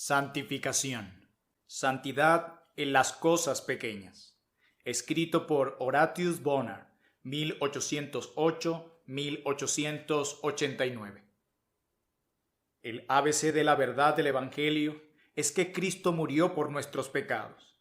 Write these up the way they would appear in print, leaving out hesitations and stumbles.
Santificación. Santidad en las cosas pequeñas. Escrito por Horatius Bonar, 1808-1889. El ABC de la verdad del Evangelio es que Cristo murió por nuestros pecados.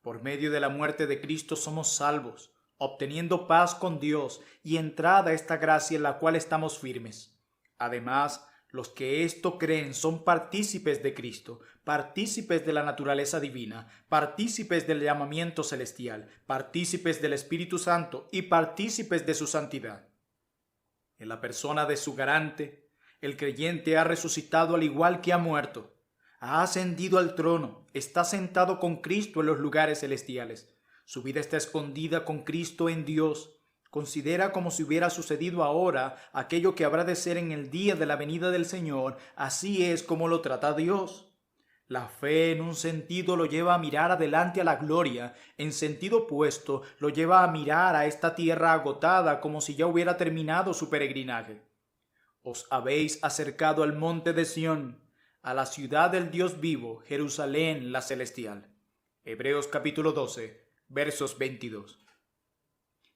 Por medio de la muerte de Cristo somos salvos, obteniendo paz con Dios y entrada a esta gracia en la cual estamos firmes. Además, los que esto creen son partícipes de Cristo, partícipes de la naturaleza divina, partícipes del llamamiento celestial, partícipes del Espíritu Santo y partícipes de su santidad. En la persona de su garante, el creyente ha resucitado al igual que ha muerto. Ha ascendido al trono, está sentado con Cristo en los lugares celestiales. Su vida está escondida con Cristo en Dios. Considera como si hubiera sucedido ahora aquello que habrá de ser en el día de la venida del Señor. Así es como lo trata Dios. La fe en un sentido lo lleva a mirar adelante a la gloria, en sentido opuesto lo lleva a mirar a esta tierra agotada como si ya hubiera terminado su peregrinaje. Os habéis acercado al monte de Sión, a la ciudad del Dios vivo, Jerusalén la celestial. Hebreos capítulo 12, versos 22.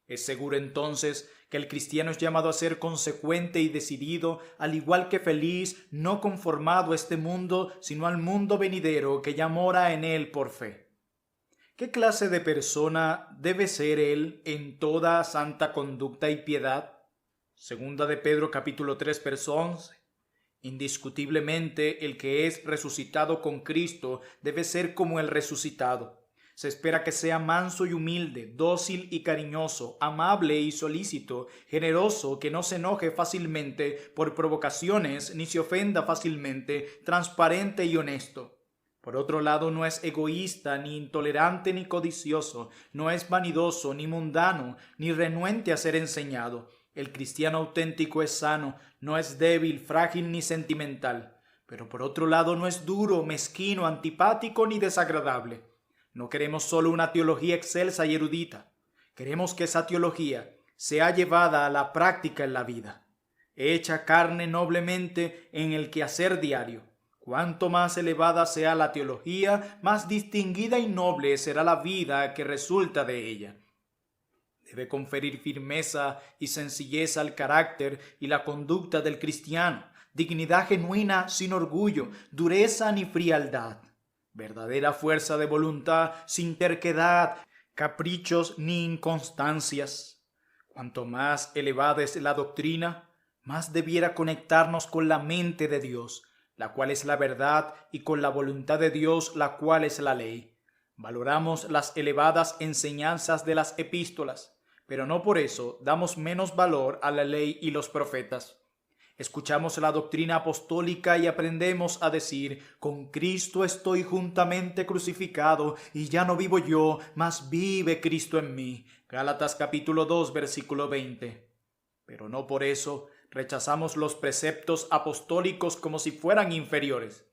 Es seguro entonces que el cristiano es llamado a ser consecuente y decidido, al igual que feliz, no conformado a este mundo, sino al mundo venidero que ya mora en él por fe. ¿Qué clase de persona debe ser él en toda santa conducta y piedad? Segunda de Pedro capítulo 3, verso 11. Indiscutiblemente el que es resucitado con Cristo debe ser como el resucitado. Se espera que sea manso y humilde, dócil y cariñoso, amable y solícito, generoso, que no se enoje fácilmente por provocaciones ni se ofenda fácilmente, transparente y honesto. Por otro lado, no es egoísta, ni intolerante, ni codicioso, no es vanidoso, ni mundano, ni renuente a ser enseñado. El cristiano auténtico es sano, no es débil, frágil ni sentimental. Pero por otro lado, no es duro, mezquino, antipático ni desagradable. No queremos solo una teología excelsa y erudita. Queremos que esa teología sea llevada a la práctica en la vida, hecha carne noblemente en el quehacer diario. Cuanto más elevada sea la teología, más distinguida y noble será la vida que resulta de ella. Debe conferir firmeza y sencillez al carácter y la conducta del cristiano, dignidad genuina sin orgullo, dureza ni frialdad, verdadera fuerza de voluntad sin terquedad, caprichos ni inconstancias. Cuanto más elevada es la doctrina, más debiera conectarnos con la mente de Dios, la cual es la verdad, y con la voluntad de Dios, la cual es la ley. Valoramos las elevadas enseñanzas de las epístolas, pero no por eso damos menos valor a la ley y los profetas. Escuchamos la doctrina apostólica y aprendemos a decir: con Cristo estoy juntamente crucificado, y ya no vivo yo, mas vive Cristo en mí. Gálatas capítulo 2, versículo 20. Pero no por eso rechazamos los preceptos apostólicos como si fueran inferiores.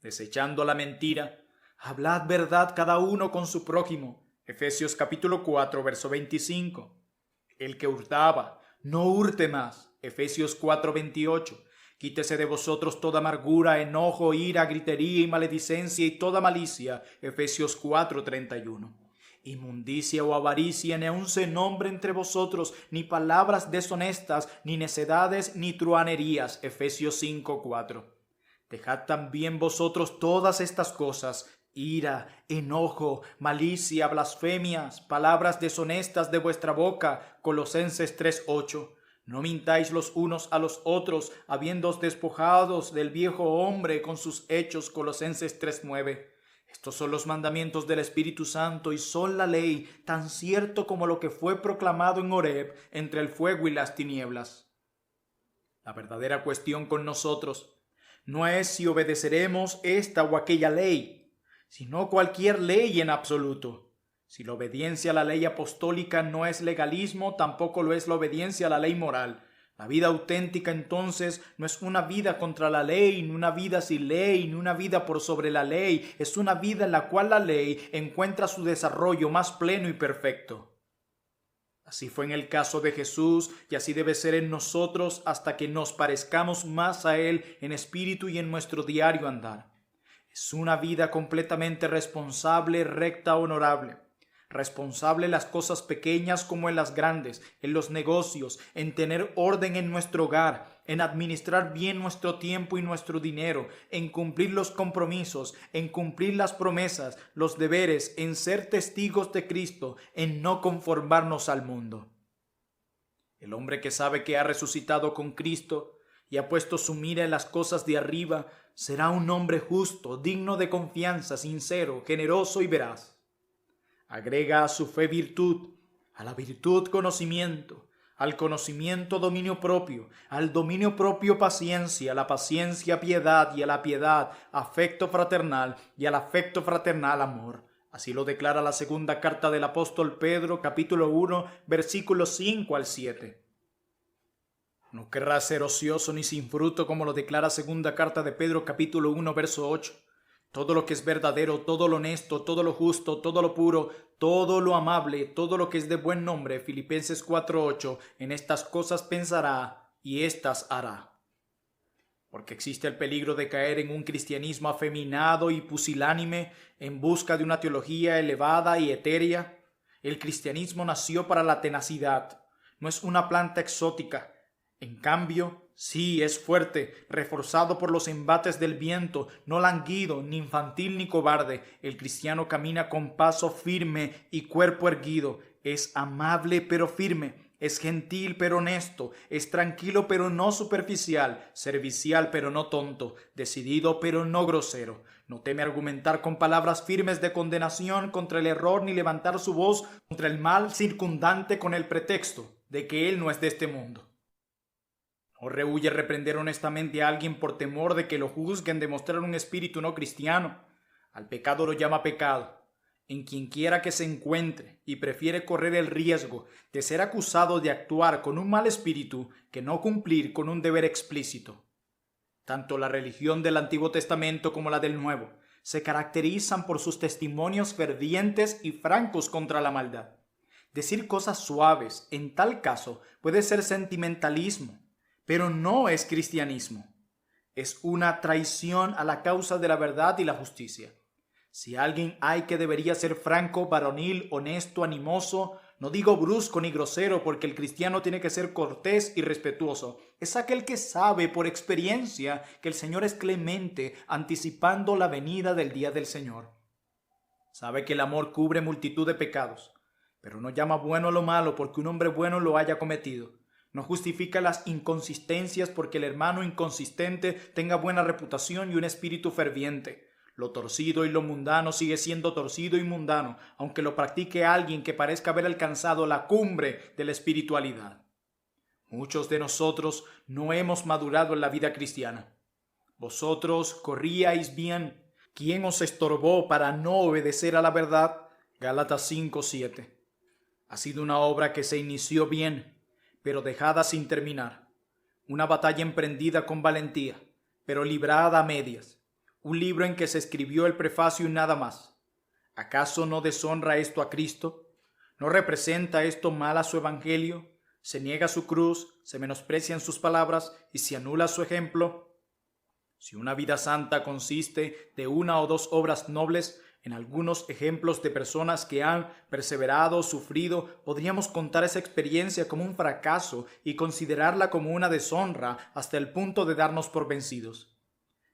Desechando la mentira, hablad verdad cada uno con su prójimo. Efesios capítulo 4, verso 25. El que hurtaba, no hurte más. Efesios 4, 28. Quítese de vosotros toda amargura, enojo, ira, gritería y maledicencia y toda malicia. Efesios 4, 31. Inmundicia o avaricia ni aun se nombre entre vosotros, ni palabras deshonestas, ni necedades, ni truhanerías. Efesios 5, 4. Dejad también vosotros todas estas cosas: ira, enojo, malicia, blasfemias, palabras deshonestas de vuestra boca. Colosenses 3, 8. No mintáis los unos a los otros, habiéndoos despojados del viejo hombre con sus hechos. Colosenses 3, 9. Estos son los mandamientos del Espíritu Santo y son la ley, tan cierto como lo que fue proclamado en Horeb entre el fuego y las tinieblas. La verdadera cuestión con nosotros no es si obedeceremos esta o aquella ley, sino cualquier ley en absoluto. Si la obediencia a la ley apostólica no es legalismo, tampoco lo es la obediencia a la ley moral. La vida auténtica entonces no es una vida contra la ley, ni una vida sin ley, ni una vida por sobre la ley. Es una vida en la cual la ley encuentra su desarrollo más pleno y perfecto. Así fue en el caso de Jesús, y así debe ser en nosotros hasta que nos parezcamos más a Él en espíritu y en nuestro diario andar. Es una vida completamente responsable, recta, honorable. Responsable en las cosas pequeñas como en las grandes, en los negocios, en tener orden en nuestro hogar, en administrar bien nuestro tiempo y nuestro dinero, en cumplir los compromisos, en cumplir las promesas, los deberes, en ser testigos de Cristo, en no conformarnos al mundo. El hombre que sabe que ha resucitado con Cristo y ha puesto su mira en las cosas de arriba, será un hombre justo, digno de confianza, sincero, generoso y veraz. Agrega a su fe virtud, a la virtud conocimiento, al conocimiento dominio propio, al dominio propio paciencia, a la paciencia piedad y a la piedad afecto fraternal y al afecto fraternal amor. Así lo declara la segunda carta del apóstol Pedro, capítulo 1, versículos 5 al 7. No querrás ser ocioso ni sin fruto, como lo declara segunda carta de Pedro, capítulo 1, verso 8. Todo lo que es verdadero, todo lo honesto, todo lo justo, todo lo puro, todo lo amable, todo lo que es de buen nombre, Filipenses 4:8, en estas cosas pensará y éstas hará. Porque existe el peligro de caer en un cristianismo afeminado y pusilánime en busca de una teología elevada y etérea. El cristianismo nació para la tenacidad, no es una planta exótica. En cambio, sí es fuerte, reforzado por los embates del viento, no languido, ni infantil ni cobarde. El cristiano camina con paso firme y cuerpo erguido. Es amable pero firme, es gentil pero honesto, es tranquilo pero no superficial, servicial pero no tonto, decidido pero no grosero. No teme argumentar con palabras firmes de condenación contra el error ni levantar su voz contra el mal circundante con el pretexto de que él no es de este mundo. No rehúye reprender honestamente a alguien por temor de que lo juzguen de mostrar un espíritu no cristiano. Al pecado lo llama pecado, en quien quiera que se encuentre, y prefiere correr el riesgo de ser acusado de actuar con un mal espíritu que no cumplir con un deber explícito. Tanto la religión del Antiguo Testamento como la del Nuevo se caracterizan por sus testimonios fervientes y francos contra la maldad. Decir cosas suaves, en tal caso, puede ser sentimentalismo, pero no es cristianismo. Es una traición a la causa de la verdad y la justicia. Si alguien hay que debería ser franco, varonil, honesto, animoso, no digo brusco ni grosero, porque el cristiano tiene que ser cortés y respetuoso. Es aquel que sabe por experiencia que el Señor es clemente, anticipando la venida del día del Señor. Sabe que el amor cubre multitud de pecados, pero no llama bueno a lo malo porque un hombre bueno lo haya cometido. No justifica las inconsistencias porque el hermano inconsistente tenga buena reputación y un espíritu ferviente. Lo torcido y lo mundano sigue siendo torcido y mundano, aunque lo practique alguien que parezca haber alcanzado la cumbre de la espiritualidad. Muchos de nosotros no hemos madurado en la vida cristiana. Vosotros corríais bien. ¿Quién os estorbó para no obedecer a la verdad? Gálatas 5:7. Ha sido una obra que se inició bien, pero dejada sin terminar. Una batalla emprendida con valentía, pero librada a medias. Un libro en que se escribió el prefacio y nada más. ¿Acaso no deshonra esto a Cristo? ¿No representa esto mal a su evangelio? ¿Se niega su cruz, se menosprecian sus palabras y se anula su ejemplo? Si una vida santa consiste de una o dos obras nobles, en algunos ejemplos de personas que han perseverado, sufrido, podríamos contar esa experiencia como un fracaso y considerarla como una deshonra hasta el punto de darnos por vencidos.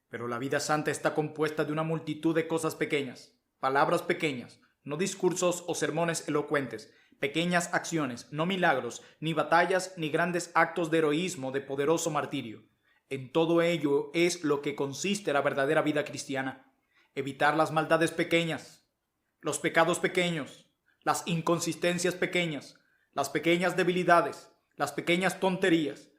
Pero la vida santa está compuesta de una multitud de cosas pequeñas, palabras pequeñas, no discursos o sermones elocuentes, pequeñas acciones, no milagros, ni batallas, ni grandes actos de heroísmo, de poderoso martirio. En todo ello es lo que consiste la verdadera vida cristiana. Evitar las maldades pequeñas, los pecados pequeños, las inconsistencias pequeñas, las pequeñas debilidades, las pequeñas tonterías,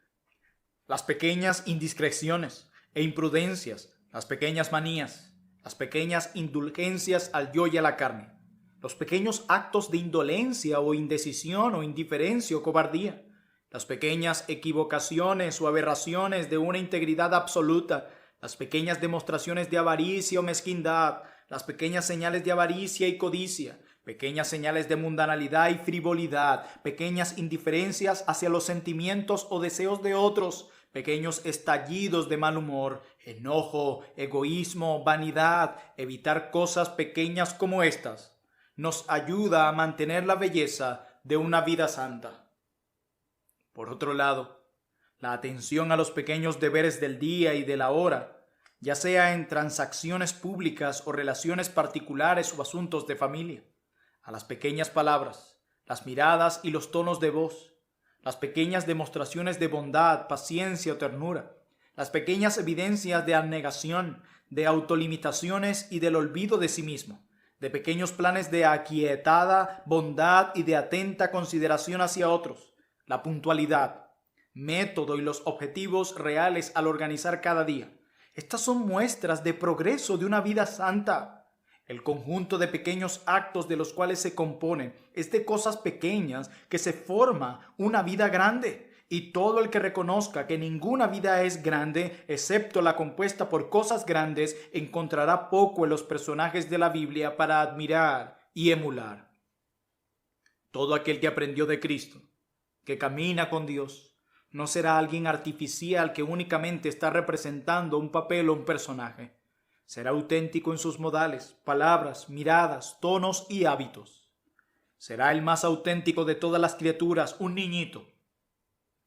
las pequeñas indiscreciones e imprudencias, las pequeñas manías, las pequeñas indulgencias al yo y a la carne, los pequeños actos de indolencia o indecisión o indiferencia o cobardía, las pequeñas equivocaciones o aberraciones de una integridad absoluta, las pequeñas demostraciones de avaricia o mezquindad, las pequeñas señales de avaricia y codicia, pequeñas señales de mundanalidad y frivolidad, pequeñas indiferencias hacia los sentimientos o deseos de otros, pequeños estallidos de mal humor, enojo, egoísmo, vanidad, evitar cosas pequeñas como estas, nos ayuda a mantener la belleza de una vida santa. Por otro lado, la atención a los pequeños deberes del día y de la hora, ya sea en transacciones públicas o relaciones particulares o asuntos de familia, a las pequeñas palabras, las miradas y los tonos de voz, las pequeñas demostraciones de bondad, paciencia o ternura, las pequeñas evidencias de abnegación, de autolimitaciones y del olvido de sí mismo, de pequeños planes de aquietada bondad y de atenta consideración hacia otros, la puntualidad, método y los objetivos reales al organizar cada día. Estas son muestras de progreso de una vida santa. El conjunto de pequeños actos de los cuales se compone es de cosas pequeñas que se forma una vida grande. Y todo el que reconozca que ninguna vida es grande, excepto la compuesta por cosas grandes, encontrará poco en los personajes de la Biblia para admirar y emular. Todo aquel que aprendió de Cristo, que camina con Dios, no será alguien artificial que únicamente está representando un papel o un personaje. Será auténtico en sus modales, palabras, miradas, tonos y hábitos. Será el más auténtico de todas las criaturas, un niñito.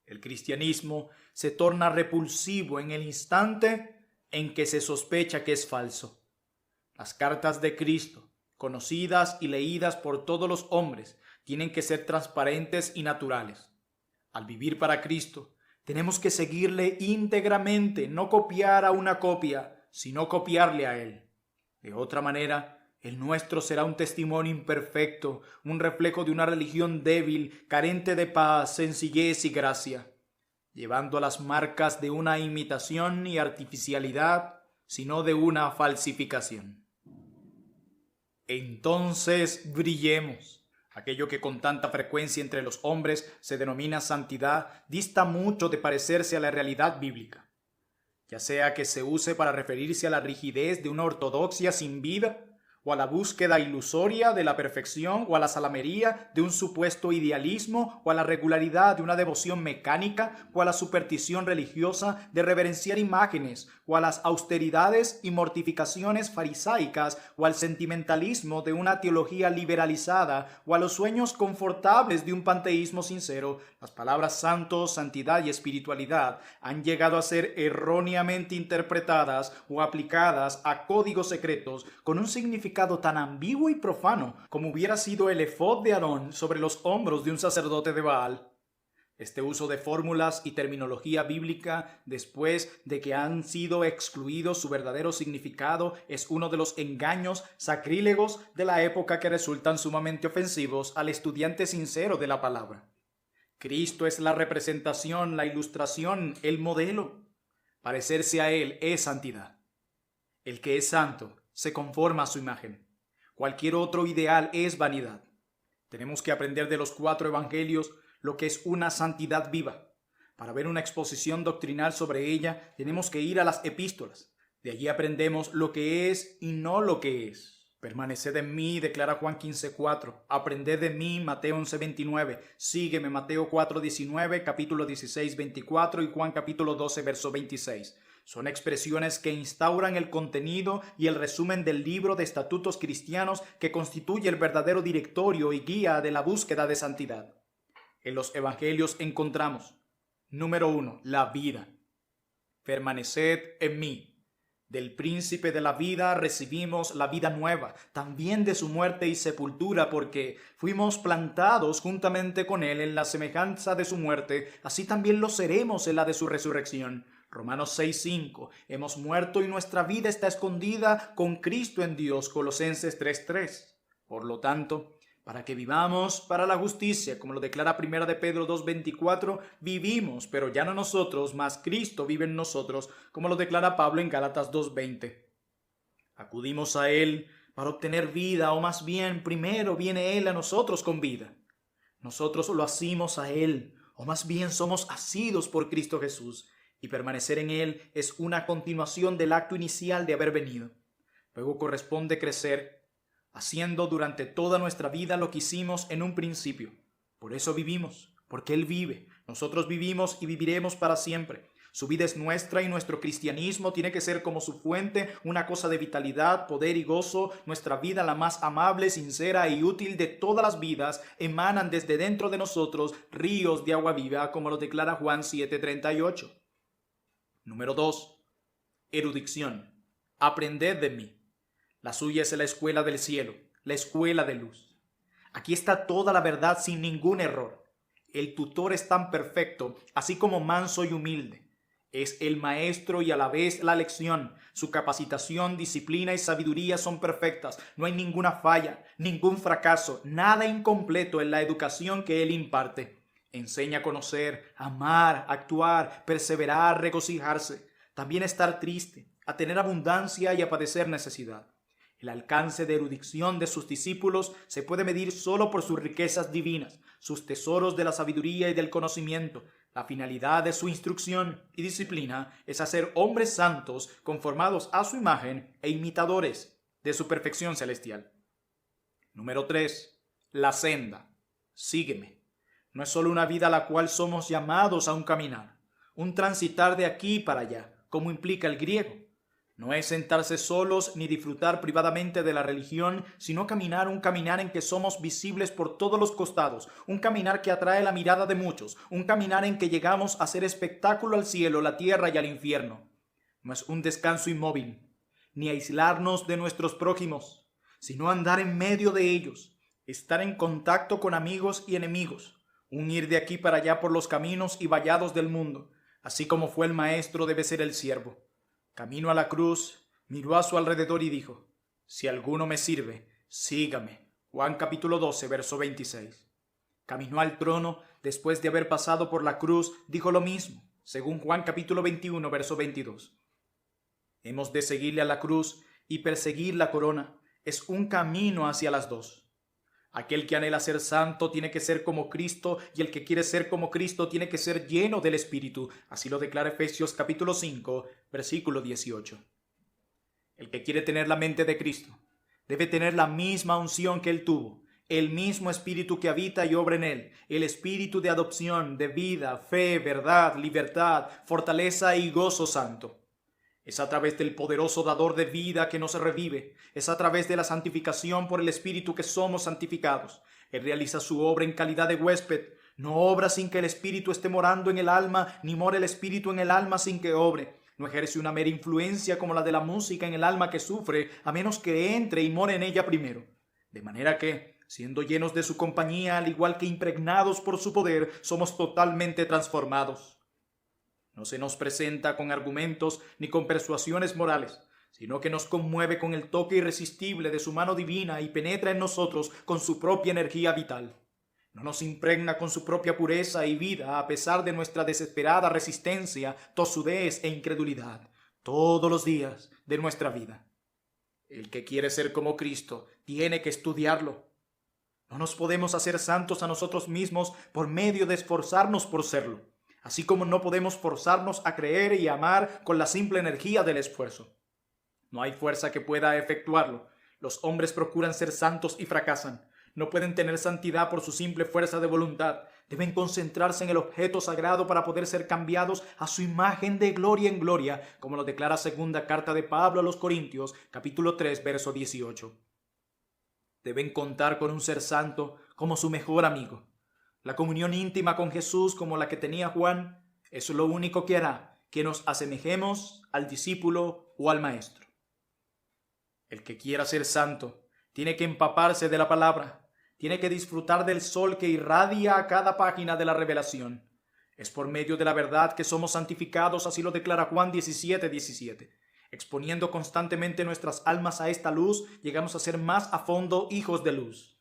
El cristianismo se torna repulsivo en el instante en que se sospecha que es falso. Las cartas de Cristo, conocidas y leídas por todos los hombres, tienen que ser transparentes y naturales. Al vivir para Cristo, tenemos que seguirle íntegramente, no copiar a una copia, sino copiarle a Él. De otra manera, el nuestro será un testimonio imperfecto, un reflejo de una religión débil, carente de paz, sencillez y gracia, llevando las marcas de una imitación y artificialidad, sino de una falsificación. Entonces brillemos. Aquello que con tanta frecuencia entre los hombres se denomina santidad dista mucho de parecerse a la realidad bíblica, ya sea que se use para referirse a la rigidez de una ortodoxia sin vida, o a la búsqueda ilusoria de la perfección, o a la salamería de un supuesto idealismo, o a la regularidad de una devoción mecánica, o a la superstición religiosa de reverenciar imágenes, o a las austeridades y mortificaciones farisaicas, o al sentimentalismo de una teología liberalizada, o a los sueños confortables de un panteísmo sincero. Las palabras santo, santidad y espiritualidad han llegado a ser erróneamente interpretadas o aplicadas a códigos secretos con un significado tan ambiguo y profano como hubiera sido el efod de Aarón sobre los hombros de un sacerdote de Baal. Este uso de fórmulas y terminología bíblica después de que han sido excluidos su verdadero significado es uno de los engaños sacrílegos de la época que resultan sumamente ofensivos al estudiante sincero de la palabra. Cristo es la representación, la ilustración, el modelo. Parecerse a Él es santidad. El que es santo se conforma a su imagen. Cualquier otro ideal es vanidad. Tenemos que aprender de los 4 evangelios lo que es una santidad viva. Para ver una exposición doctrinal sobre ella, tenemos que ir a las epístolas. De allí aprendemos lo que es y no lo que es. Permaneced en mí, declara Juan 15:4. Aprended de mí, Mateo 11:29. Sígueme, Mateo 4:19, capítulo 16:24 y Juan capítulo 12, verso 26. Son expresiones que instauran el contenido y el resumen del libro de estatutos cristianos que constituye el verdadero directorio y guía de la búsqueda de santidad. En los evangelios encontramos, número 1, la vida. Permaneced en mí. Del príncipe de la vida recibimos la vida nueva, también de su muerte y sepultura, porque fuimos plantados juntamente con él en la semejanza de su muerte, así también lo seremos en la de su resurrección. Romanos 6:5. Hemos muerto y nuestra vida está escondida con Cristo en Dios. Colosenses 3:3. Por lo tanto, para que vivamos para la justicia, como lo declara 1 de Pedro 2:24, vivimos, pero ya no nosotros, mas Cristo vive en nosotros, como lo declara Pablo en Gálatas 2:20. Acudimos a Él para obtener vida, o más bien, primero viene Él a nosotros con vida. Nosotros lo asimos a Él, o más bien somos asidos por Cristo Jesús, y permanecer en Él es una continuación del acto inicial de haber venido. Luego corresponde crecer, haciendo durante toda nuestra vida lo que hicimos en un principio. Por eso vivimos, porque Él vive. Nosotros vivimos y viviremos para siempre. Su vida es nuestra y nuestro cristianismo tiene que ser como su fuente, una cosa de vitalidad, poder y gozo. Nuestra vida, la más amable, sincera y útil de todas las vidas, emanan desde dentro de nosotros ríos de agua viva, como lo declara Juan 7:38. Número 2. Erudición. Aprended de mí. La suya es la escuela del cielo, la escuela de luz. Aquí está toda la verdad sin ningún error. El tutor es tan perfecto, así como manso y humilde. Es el maestro y a la vez la lección. Su capacitación, disciplina y sabiduría son perfectas. No hay ninguna falla, ningún fracaso, nada incompleto en la educación que él imparte. Enseña a conocer, amar, actuar, perseverar, regocijarse. También a estar triste, a tener abundancia y a padecer necesidad. El alcance de erudición de sus discípulos se puede medir solo por sus riquezas divinas, sus tesoros de la sabiduría y del conocimiento. La finalidad de su instrucción y disciplina es hacer hombres santos conformados a su imagen e imitadores de su perfección celestial. Número 3. La senda. Sígueme. No es solo una vida a la cual somos llamados a un caminar, un transitar de aquí para allá, como implica el griego. No es sentarse solos ni disfrutar privadamente de la religión, sino caminar un caminar en que somos visibles por todos los costados, un caminar que atrae la mirada de muchos, un caminar en que llegamos a hacer espectáculo al cielo, la tierra y al infierno. No es un descanso inmóvil, ni aislarnos de nuestros prójimos, sino andar en medio de ellos, estar en contacto con amigos y enemigos, un ir de aquí para allá por los caminos y vallados del mundo. Así como fue el maestro, debe ser el siervo. Camino a la cruz, miró a su alrededor y dijo: si alguno me sirve, sígame. Juan capítulo 12, verso 26. Caminó al trono, después de haber pasado por la cruz, dijo lo mismo, según Juan capítulo 21, verso 22. Hemos de seguirle a la cruz y perseguir la corona. Es un camino hacia las dos. Aquel que anhela ser santo tiene que ser como Cristo, y el que quiere ser como Cristo tiene que ser lleno del Espíritu. Así lo declara Efesios capítulo 5, versículo 18. El que quiere tener la mente de Cristo debe tener la misma unción que él tuvo, el mismo Espíritu que habita y obra en él, el Espíritu de adopción, de vida, fe, verdad, libertad, fortaleza y gozo santo. Es a través del poderoso dador de vida que nos revive. Es a través de la santificación por el Espíritu que somos santificados. Él realiza su obra en calidad de huésped. No obra sin que el Espíritu esté morando en el alma, ni mora el Espíritu en el alma sin que obre. No ejerce una mera influencia como la de la música en el alma que sufre, a menos que entre y more en ella primero. De manera que, siendo llenos de su compañía, al igual que impregnados por su poder, somos totalmente transformados. No se nos presenta con argumentos ni con persuasiones morales, sino que nos conmueve con el toque irresistible de su mano divina y penetra en nosotros con su propia energía vital. No nos impregna con su propia pureza y vida a pesar de nuestra desesperada resistencia, tosudez e incredulidad, todos los días de nuestra vida. El que quiere ser como Cristo tiene que estudiarlo. No nos podemos hacer santos a nosotros mismos por medio de esforzarnos por serlo, así como no podemos forzarnos a creer y amar con la simple energía del esfuerzo. No hay fuerza que pueda efectuarlo. Los hombres procuran ser santos y fracasan. No pueden tener santidad por su simple fuerza de voluntad. Deben concentrarse en el objeto sagrado para poder ser cambiados a su imagen de gloria en gloria, como lo declara segunda carta de Pablo a los Corintios, capítulo 3, verso 18. Deben contar con un ser santo como su mejor amigo. La comunión íntima con Jesús como la que tenía Juan es lo único que hará que nos asemejemos al discípulo o al maestro. El que quiera ser santo tiene que empaparse de la palabra, tiene que disfrutar del sol que irradia a cada página de la revelación. Es por medio de la verdad que somos santificados, así lo declara Juan 17:17. Exponiendo constantemente nuestras almas a esta luz, llegamos a ser más a fondo hijos de luz.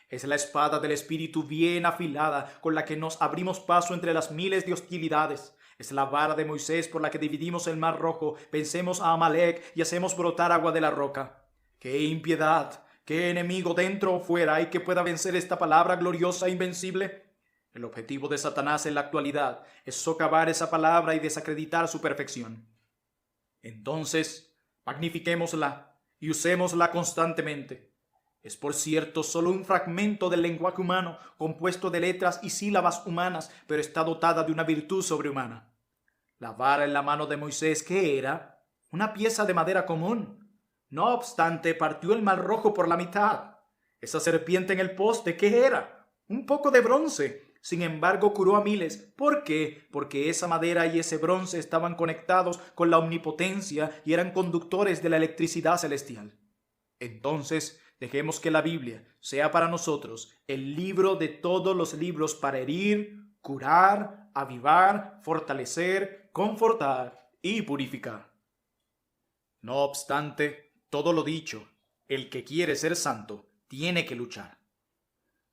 Es la espada del Espíritu bien afilada con la que nos abrimos paso entre las miles de hostilidades. Es la vara de Moisés por la que dividimos el mar rojo, vencemos a Amalek y hacemos brotar agua de la roca. ¡Qué impiedad! ¿Qué enemigo dentro o fuera hay que pueda vencer esta palabra gloriosa e invencible? El objetivo de Satanás en la actualidad es socavar esa palabra y desacreditar su perfección. Entonces, magnifiquémosla y usémosla constantemente. Es por cierto solo un fragmento del lenguaje humano, compuesto de letras y sílabas humanas, pero está dotada de una virtud sobrehumana. La vara en la mano de Moisés, ¿qué era? Una pieza de madera común. No obstante, partió el mar Rojo por la mitad. Esa serpiente en el poste, ¿qué era? Un poco de bronce. Sin embargo, curó a miles. ¿Por qué? Porque esa madera y ese bronce estaban conectados con la omnipotencia y eran conductores de la electricidad celestial. Entonces, dejemos que la Biblia sea para nosotros el libro de todos los libros para herir, curar, avivar, fortalecer, confortar y purificar. No obstante, todo lo dicho, el que quiere ser santo tiene que luchar.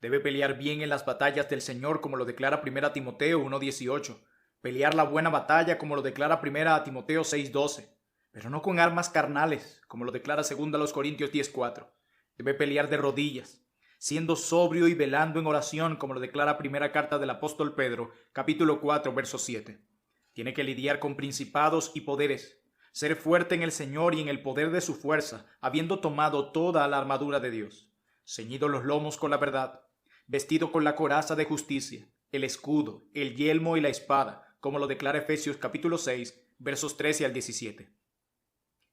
Debe pelear bien en las batallas del Señor, como lo declara 1 Timoteo 1:18. Pelear la buena batalla, como lo declara 1 Timoteo 6:12. Pero no con armas carnales, como lo declara 2 Corintios 10:4. Debe pelear de rodillas, siendo sobrio y velando en oración, como lo declara primera carta del apóstol Pedro, capítulo 4, verso 7. Tiene que lidiar con principados y poderes, ser fuerte en el Señor y en el poder de su fuerza, habiendo tomado toda la armadura de Dios, ceñido los lomos con la verdad, vestido con la coraza de justicia, el escudo, el yelmo y la espada, como lo declara Efesios capítulo 6, versos 13 al 17.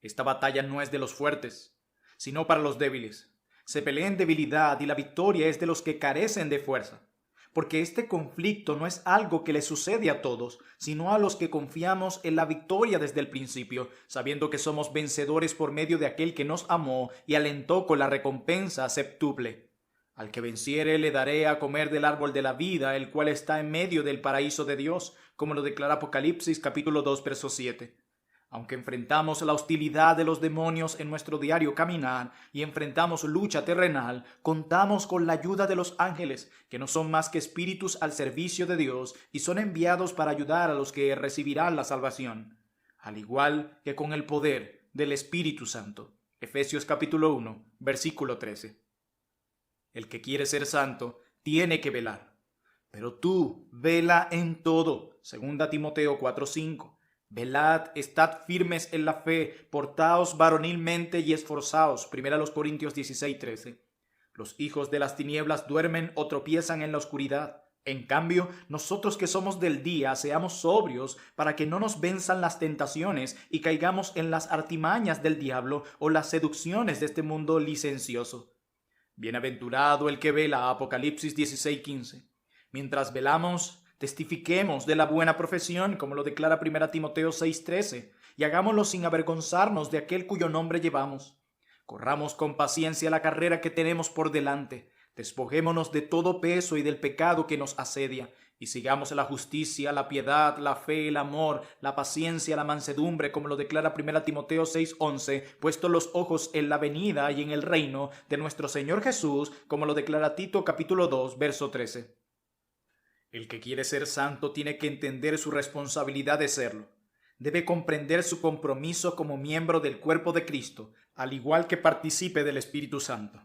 Esta batalla no es de los fuertes, sino para los débiles. Se pelea en debilidad y la victoria es de los que carecen de fuerza, porque este conflicto no es algo que le sucede a todos, sino a los que confiamos en la victoria desde el principio, sabiendo que somos vencedores por medio de aquel que nos amó y alentó con la recompensa septuple. Al que venciere le daré a comer del árbol de la vida, el cual está en medio del paraíso de Dios, como lo declara Apocalipsis capítulo 2, verso 7. Aunque enfrentamos la hostilidad de los demonios en nuestro diario caminar y enfrentamos lucha terrenal, contamos con la ayuda de los ángeles, que no son más que espíritus al servicio de Dios y son enviados para ayudar a los que recibirán la salvación, al igual que con el poder del Espíritu Santo. Efesios capítulo 1, versículo 13. El que quiere ser santo tiene que velar. Pero tú vela en todo. 2 Timoteo 4:5. Velad, estad firmes en la fe, portaos varonilmente y esforzaos. 1 Corintios 16:13. Los hijos de las tinieblas duermen o tropiezan en la oscuridad. En cambio, nosotros que somos del día, seamos sobrios para que no nos venzan las tentaciones y caigamos en las artimañas del diablo o las seducciones de este mundo licencioso. Bienaventurado el que vela, Apocalipsis 16:15. Mientras velamos, testifiquemos de la buena profesión, como lo declara 1 Timoteo 6:13, y hagámoslo sin avergonzarnos de aquel cuyo nombre llevamos. Corramos con paciencia la carrera que tenemos por delante, despojémonos de todo peso y del pecado que nos asedia, y sigamos la justicia, la piedad, la fe, el amor, la paciencia, la mansedumbre, como lo declara 1 Timoteo 6:11, puestos los ojos en la venida y en el reino de nuestro Señor Jesús, como lo declara Tito capítulo 2, verso 13. El que quiere ser santo tiene que entender su responsabilidad de serlo. Debe comprender su compromiso como miembro del cuerpo de Cristo, al igual que participe del Espíritu Santo.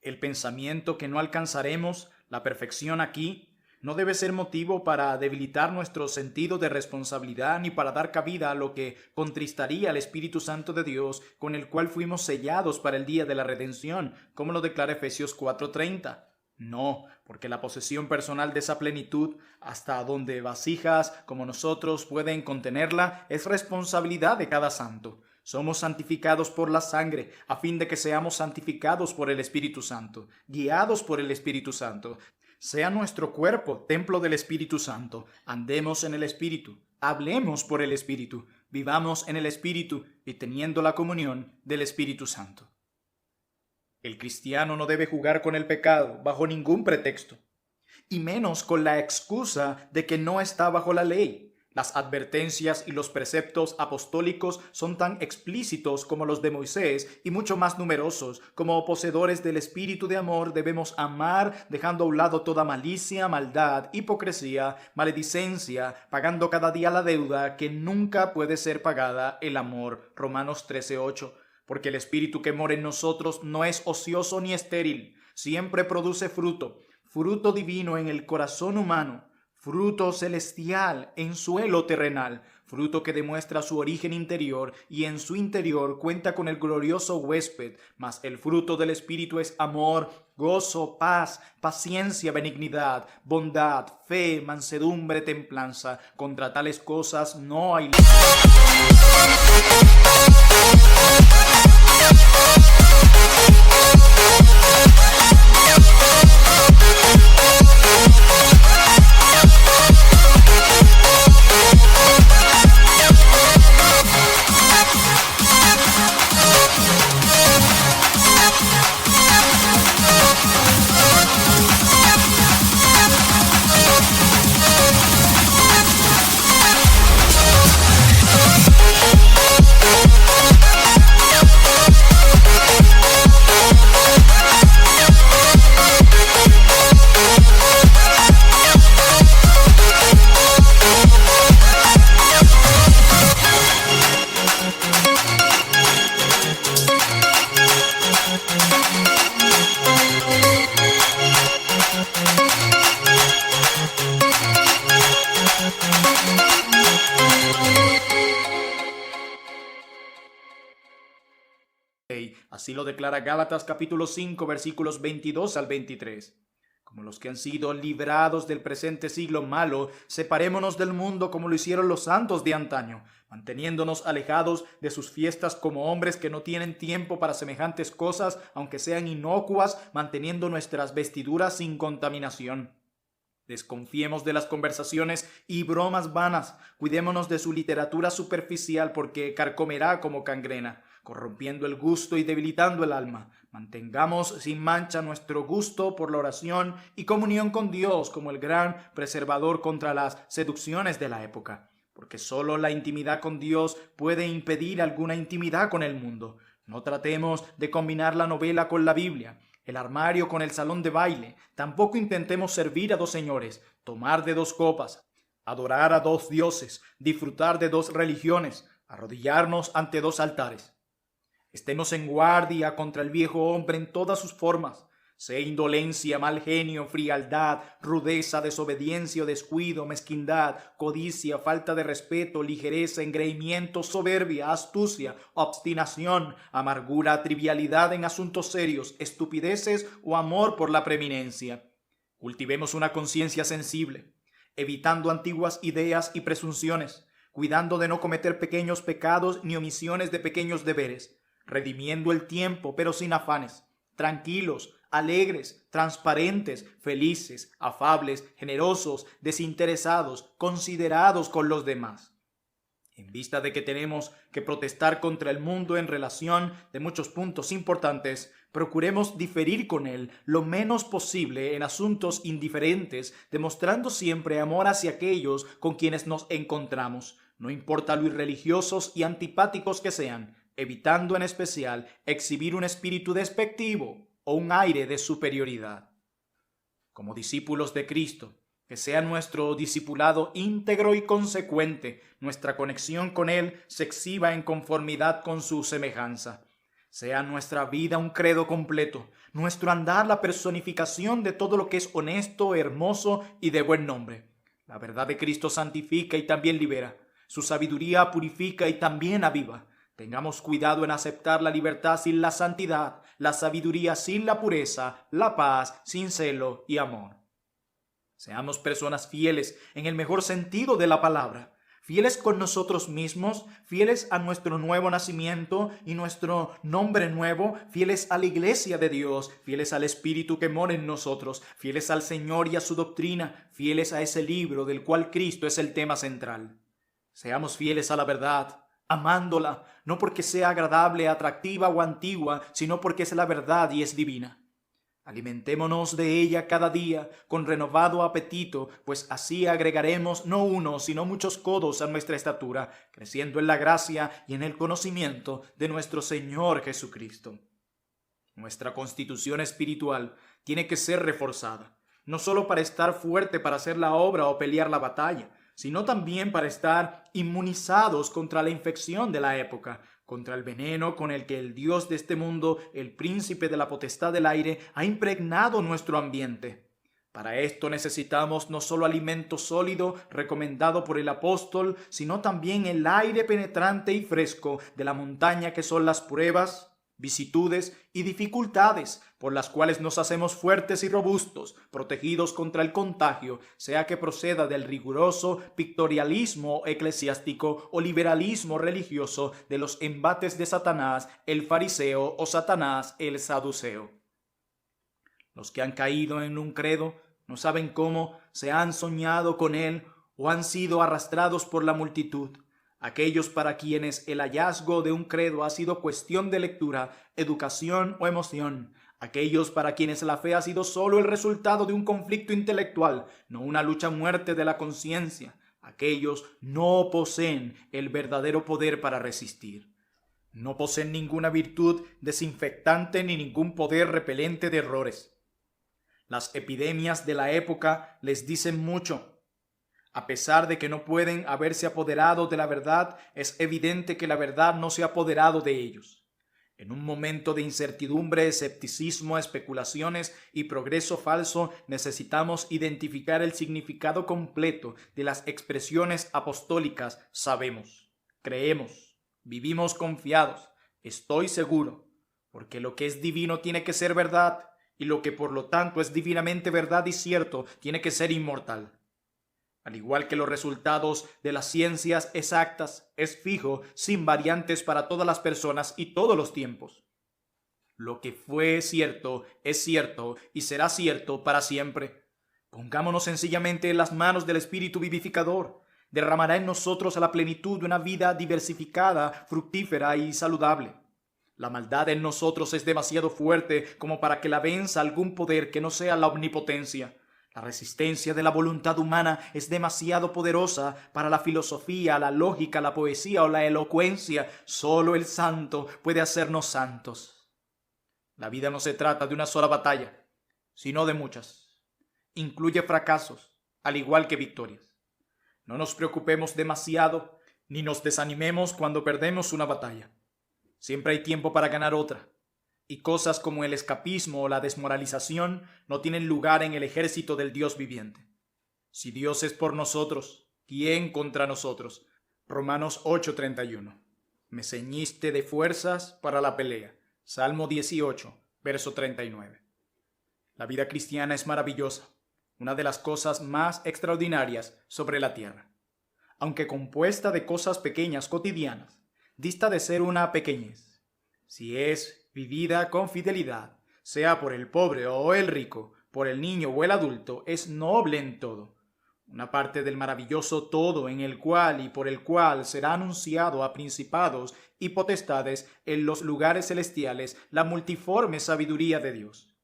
El pensamiento que no alcanzaremos la perfección aquí no debe ser motivo para debilitar nuestro sentido de responsabilidad ni para dar cabida a lo que contristaría al Espíritu Santo de Dios, con el cual fuimos sellados para el día de la redención, como lo declara Efesios 4:30. No, porque la posesión personal de esa plenitud, hasta donde vasijas como nosotros pueden contenerla, es responsabilidad de cada santo. Somos santificados por la sangre, a fin de que seamos santificados por el Espíritu Santo, guiados por el Espíritu Santo. Sea nuestro cuerpo templo del Espíritu Santo, andemos en el Espíritu, hablemos por el Espíritu, vivamos en el Espíritu y teniendo la comunión del Espíritu Santo. El cristiano no debe jugar con el pecado bajo ningún pretexto, y menos con la excusa de que no está bajo la ley. Las advertencias y los preceptos apostólicos son tan explícitos como los de Moisés y mucho más numerosos. Como poseedores del espíritu de amor debemos amar, dejando a un lado toda malicia, maldad, hipocresía, maledicencia, pagando cada día la deuda que nunca puede ser pagada, el amor. Romanos 13:8. Porque el espíritu que mora en nosotros no es ocioso ni estéril, siempre produce fruto, fruto divino en el corazón humano, fruto celestial en suelo terrenal, fruto que demuestra su origen interior y en su interior cuenta con el glorioso huésped, mas el fruto del Espíritu es amor, gozo, paz, paciencia, benignidad, bondad, fe, mansedumbre, templanza. Contra tales cosas no hay ley. Así lo declara Gálatas capítulo 5 versículos 22 al 23. Como los que han sido librados del presente siglo malo, separémonos del mundo como lo hicieron los santos de antaño, manteniéndonos alejados de sus fiestas como hombres que no tienen tiempo para semejantes cosas, aunque sean inocuas, manteniendo nuestras vestiduras sin contaminación. Desconfiemos de las conversaciones y bromas vanas, cuidémonos de su literatura superficial porque carcomerá como gangrena, corrompiendo el gusto y debilitando el alma. Mantengamos sin mancha nuestro gusto por la oración y comunión con Dios como el gran preservador contra las seducciones de la época, porque sólo la intimidad con Dios puede impedir alguna intimidad con el mundo. No tratemos de combinar la novela con la Biblia, el armario con el salón de baile. Tampoco intentemos servir a dos señores, tomar de dos copas, adorar a dos dioses, disfrutar de dos religiones, arrodillarnos ante dos altares. Estemos en guardia contra el viejo hombre en todas sus formas, sea indolencia, mal genio, frialdad, rudeza, desobediencia o descuido, mezquindad, codicia, falta de respeto, ligereza, engreimiento, soberbia, astucia, obstinación, amargura, trivialidad en asuntos serios, estupideces o amor por la preeminencia. Cultivemos una conciencia sensible, evitando antiguas ideas y presunciones, cuidando de no cometer pequeños pecados ni omisiones de pequeños deberes, redimiendo el tiempo pero sin afanes, tranquilos, alegres, transparentes, felices, afables, generosos, desinteresados, considerados con los demás. En vista de que tenemos que protestar contra el mundo en relación de muchos puntos importantes, procuremos diferir con él lo menos posible en asuntos indiferentes, demostrando siempre amor hacia aquellos con quienes nos encontramos, no importa lo irreligiosos y antipáticos que sean, evitando en especial exhibir un espíritu despectivo o un aire de superioridad. Como discípulos de Cristo, que sea nuestro discipulado íntegro y consecuente, nuestra conexión con Él se exhiba en conformidad con su semejanza. Sea nuestra vida un credo completo, nuestro andar la personificación de todo lo que es honesto, hermoso y de buen nombre. La verdad de Cristo santifica y también libera, su sabiduría purifica y también aviva. Tengamos cuidado en aceptar la libertad sin la santidad, la sabiduría sin la pureza, la paz sin celo y amor. Seamos personas fieles en el mejor sentido de la palabra, fieles con nosotros mismos, fieles a nuestro nuevo nacimiento y nuestro nombre nuevo, fieles a la iglesia de Dios, fieles al Espíritu que mora en nosotros, fieles al Señor y a su doctrina, fieles a ese libro del cual Cristo es el tema central. Seamos fieles a la verdad, amándola, no porque sea agradable, atractiva o antigua, sino porque es la verdad y es divina. Alimentémonos de ella cada día con renovado apetito, pues así agregaremos no uno, sino muchos codos a nuestra estatura, creciendo en la gracia y en el conocimiento de nuestro Señor Jesucristo. Nuestra constitución espiritual tiene que ser reforzada, no solo para estar fuerte para hacer la obra o pelear la batalla, sino también para estar inmunizados contra la infección de la época, contra el veneno con el que el Dios de este mundo, el príncipe de la potestad del aire, ha impregnado nuestro ambiente. Para esto necesitamos no solo alimento sólido recomendado por el apóstol, sino también el aire penetrante y fresco de la montaña que son las pruebas, vicitudes y dificultades por las cuales nos hacemos fuertes y robustos, protegidos contra el contagio, sea que proceda del riguroso pictorialismo eclesiástico o liberalismo religioso, de los embates de Satanás el fariseo o Satanás el saduceo. Los que han caído en un credo no saben cómo, se han soñado con él o han sido arrastrados por la multitud. Aquellos para quienes el hallazgo de un credo ha sido cuestión de lectura, educación o emoción. Aquellos para quienes la fe ha sido solo el resultado de un conflicto intelectual, no una lucha a muerte de la conciencia. Aquellos no poseen el verdadero poder para resistir. No poseen ninguna virtud desinfectante ni ningún poder repelente de errores. Las epidemias de la época les dicen mucho. A pesar de que no pueden haberse apoderado de la verdad, es evidente que la verdad no se ha apoderado de ellos. En un momento de incertidumbre, escepticismo, especulaciones y progreso falso, necesitamos identificar el significado completo de las expresiones apostólicas. Sabemos, creemos, vivimos confiados, estoy seguro, porque lo que es divino tiene que ser verdad, y lo que por lo tanto es divinamente verdad y cierto tiene que ser inmortal. Al igual que los resultados de las ciencias exactas, es fijo, sin variantes para todas las personas y todos los tiempos. Lo que fue cierto es cierto y será cierto para siempre. Pongámonos sencillamente en las manos del Espíritu vivificador. Derramará en nosotros a la plenitud de una vida diversificada, fructífera y saludable. La maldad en nosotros es demasiado fuerte como para que la venza algún poder que no sea la omnipotencia. La resistencia de la voluntad humana es demasiado poderosa para la filosofía, la lógica, la poesía o la elocuencia. Solo el santo puede hacernos santos. La vida no se trata de una sola batalla, sino de muchas. Incluye fracasos, al igual que victorias. No nos preocupemos demasiado, ni nos desanimemos cuando perdemos una batalla. Siempre hay tiempo para ganar otra, y cosas como el escapismo o la desmoralización no tienen lugar en el ejército del Dios viviente. Si Dios es por nosotros, ¿quién contra nosotros? Romanos 8:31. Me ceñiste de fuerzas para la pelea. Salmo 18, verso 39. La vida cristiana es maravillosa, una de las cosas más extraordinarias sobre la tierra. Aunque compuesta de cosas pequeñas cotidianas, dista de ser una pequeñez. Si es vivida con fidelidad, sea por el pobre o el rico, por el niño o el adulto, es noble en todo. Una parte del maravilloso todo en el cual y por el cual será anunciado a principados y potestades en los lugares celestiales la multiforme sabiduría de Dios.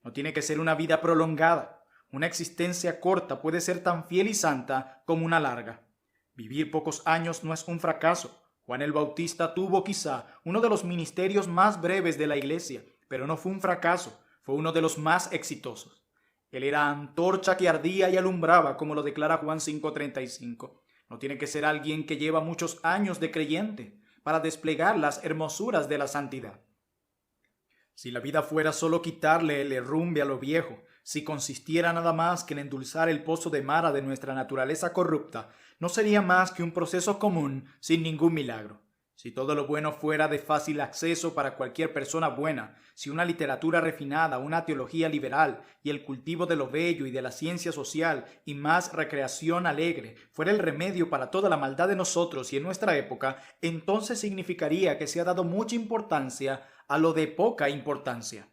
No tiene que ser una vida prolongada. Una existencia corta puede ser tan fiel y santa como una larga. Vivir pocos años no es un fracaso. Juan el Bautista tuvo quizá uno de los ministerios más breves de la Iglesia, pero no fue un fracaso, fue uno de los más exitosos. Él era antorcha que ardía y alumbraba, como lo declara Juan 5:35. No tiene que ser alguien que lleva muchos años de creyente para desplegar las hermosuras de la santidad. Si la vida fuera solo quitarle el herrumbe a lo viejo, si consistiera nada más que en endulzar el pozo de Mara de nuestra naturaleza corrupta, no sería más que un proceso común sin ningún milagro. Si todo lo bueno fuera de fácil acceso para cualquier persona buena, si una literatura refinada, una teología liberal y el cultivo de lo bello y de la ciencia social y más recreación alegre fuera el remedio para toda la maldad de nosotros y en nuestra época, entonces significaría que se ha dado mucha importancia a lo de poca importancia.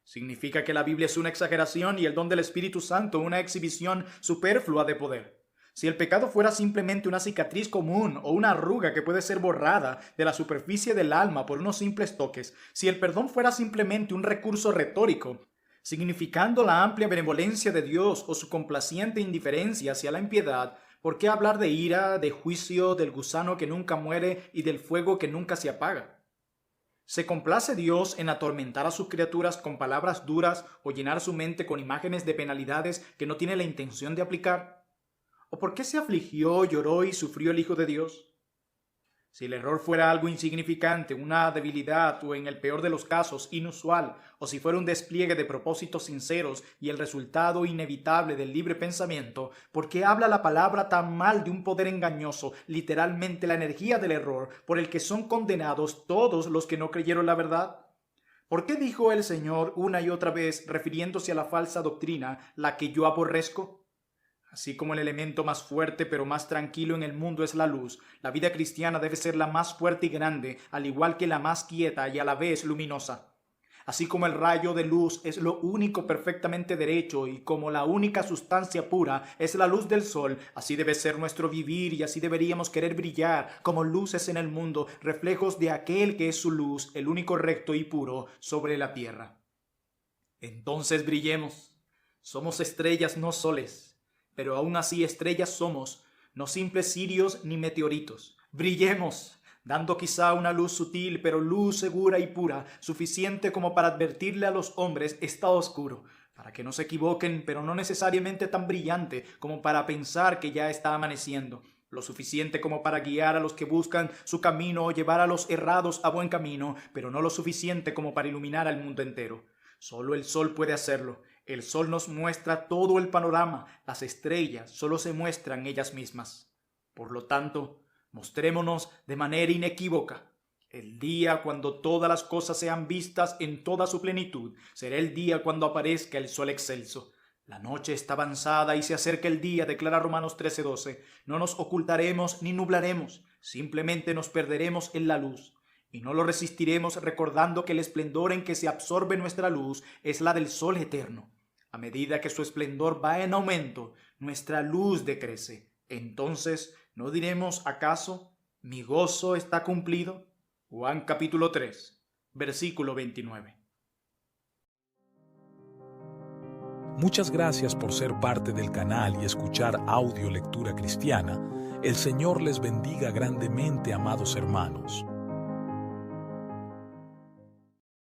Significa que la Biblia es una exageración y el don del Espíritu Santo una exhibición superflua de poder. Si el pecado fuera simplemente una cicatriz común o una arruga que puede ser borrada de la superficie del alma por unos simples toques, si el perdón fuera simplemente un recurso retórico, significando la amplia benevolencia de Dios o su complaciente indiferencia hacia la impiedad, ¿por qué hablar de ira, de juicio, del gusano que nunca muere y del fuego que nunca se apaga? ¿Se complace Dios en atormentar a sus criaturas con palabras duras o llenar su mente con imágenes de penalidades que no tiene la intención de aplicar? ¿O por qué se afligió, lloró y sufrió el Hijo de Dios? Si el error fuera algo insignificante, una debilidad o, en el peor de los casos, inusual, o si fuera un despliegue de propósitos sinceros y el resultado inevitable del libre pensamiento, ¿por qué habla la palabra tan mal de un poder engañoso, literalmente la energía del error, por el que son condenados todos los que no creyeron la verdad? ¿Por qué dijo el Señor una y otra vez, refiriéndose a la falsa doctrina, la que yo aborrezco? Así como el elemento más fuerte pero más tranquilo en el mundo es la luz, la vida cristiana debe ser la más fuerte y grande, al igual que la más quieta y a la vez luminosa. Así como el rayo de luz es lo único perfectamente derecho y como la única sustancia pura es la luz del sol, así debe ser nuestro vivir y así deberíamos querer brillar como luces en el mundo, reflejos de aquel que es su luz, el único recto y puro sobre la tierra. Entonces brillemos. Somos estrellas, no soles. Pero aún así estrellas somos, no simples cirios ni meteoritos. Brillemos, dando quizá una luz sutil, pero luz segura y pura, suficiente como para advertirle a los hombres está oscuro, para que no se equivoquen, pero no necesariamente tan brillante como para pensar que ya está amaneciendo, lo suficiente como para guiar a los que buscan su camino o llevar a los errados a buen camino, pero no lo suficiente como para iluminar al mundo entero. Solo el sol puede hacerlo. El sol nos muestra todo el panorama, las estrellas solo se muestran ellas mismas. Por lo tanto, mostrémonos de manera inequívoca. El día cuando todas las cosas sean vistas en toda su plenitud, será el día cuando aparezca el sol excelso. La noche está avanzada y se acerca el día, declara Romanos 13:12. No nos ocultaremos ni nublaremos, simplemente nos perderemos en la luz. Y no lo resistiremos recordando que el esplendor en que se absorbe nuestra luz es la del sol eterno. A medida que su esplendor va en aumento, nuestra luz decrece. Entonces, ¿no diremos acaso, mi gozo está cumplido? Juan capítulo 3, versículo 29. Muchas gracias por ser parte del canal y escuchar Audio Lectura Cristiana. El Señor les bendiga grandemente, amados hermanos.